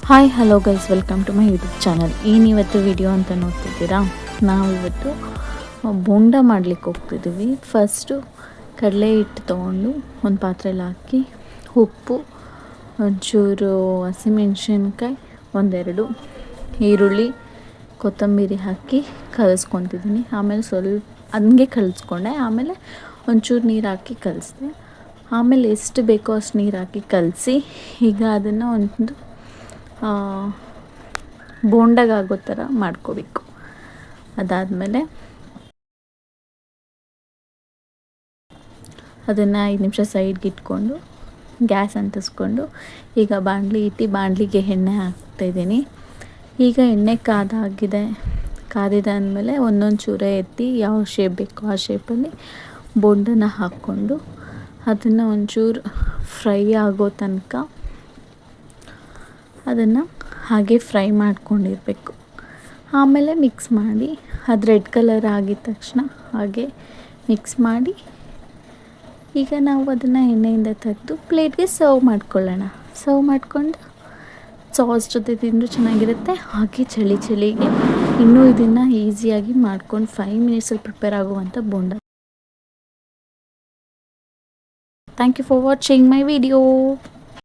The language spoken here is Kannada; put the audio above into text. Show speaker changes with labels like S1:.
S1: Hi hello guys, welcome to my YouTube channel. ಏನಿವತ್ತು ವಿಡಿಯೋ ಅಂತ ನೋಡ್ತಿದ್ದೀರಾ? ನಾವಿವತ್ತು ಬೋಂಡ ಮಾಡಲಿಕ್ಕೆ ಹೋಗ್ತಿದ್ದೀವಿ. ಫಸ್ಟು ಕಡಲೆ ಹಿಟ್ಟು ತೊಗೊಂಡು ಒಂದು ಪಾತ್ರೆಯಲ್ಲಿ ಹಾಕಿ ಉಪ್ಪು, ಒಂಚೂರು ಹಸಿಮೆಣ್ಸಿನ್ಕಾಯಿ, ಒಂದೆರಡು ಈರುಳ್ಳಿ, ಕೊತ್ತಂಬರಿ ಹಾಕಿ ಕಲಿಸ್ಕೊತಿದ್ದೀನಿ. ಆಮೇಲೆ ಸ್ವಲ್ಪ ಹಂಗೆ ಕಲಿಸ್ಕೊಂಡೆ. ಆಮೇಲೆ ಒಂಚೂರು ನೀರು ಹಾಕಿ ಕಲಿಸ್ದೆ. ಆಮೇಲೆ ಎಷ್ಟು ಬೇಕೋ ಅಷ್ಟು ನೀರು ಹಾಕಿ ಕಲಸಿ ಈಗ ಅದನ್ನು ಒಂದು ಬೋಂಡಗಾಗೋ ಥರ ಮಾಡ್ಕೋಬೇಕು. ಅದಾದಮೇಲೆ ಅದನ್ನು 5 ನಿಮಿಷ ಸೈಡ್ಗೆ ಇಟ್ಕೊಂಡು ಗ್ಯಾಸ್ ಅಂಟಿಸ್ಕೊಂಡು ಈಗ ಬಾಣಲಿ ಇಟ್ಟು ಬಾಣಲಿಗೆ ಎಣ್ಣೆ ಹಾಕ್ತಾಯಿದ್ದೀನಿ. ಈಗ ಎಣ್ಣೆ ಕಾದಿದಾದಮೇಲೆ ಒಂದೊಂದು ಚೂರ ಎತ್ತಿ ಯಾವ ಶೇಪ್ ಬೇಕೋ ಆ ಶೇಪಲ್ಲಿ ಬೋಂಡನ ಹಾಕ್ಕೊಂಡು ಅದನ್ನು ಒಂಚೂರು ಫ್ರೈ ಆಗೋ ತನಕ ಅದನ್ನು ಹಾಗೆ ಫ್ರೈ ಮಾಡ್ಕೊಂಡಿರಬೇಕು. ಆಮೇಲೆ ಮಿಕ್ಸ್ ಮಾಡಿ ಅದು ರೆಡ್ ಕಲರ್ ಆಗಿದ ತಕ್ಷಣ ಹಾಗೆ ಮಿಕ್ಸ್ ಮಾಡಿ ಈಗ ನಾವು ಅದನ್ನು ಎಣ್ಣೆಯಿಂದ ತೆಗೆದು ಪ್ಲೇಟ್ಗೆ ಸರ್ವ್ ಮಾಡ್ಕೊಳ್ಳೋಣ. ಸರ್ವ್ ಮಾಡಿಕೊಂಡು ಸಾಸ್ ಜೊತೆ ತಿಂದರೂ ಚೆನ್ನಾಗಿರುತ್ತೆ. ಹಾಗೆ ಚಳಿಗೆ ಇನ್ನೂ ಇದನ್ನು ಈಸಿಯಾಗಿ ಮಾಡ್ಕೊಂಡು 5 ಮಿನಿಟ್ಸಲ್ಲಿ ಪ್ರಿಪೇರ್ ಆಗುವಂಥ bonda. Thank you for watching my video.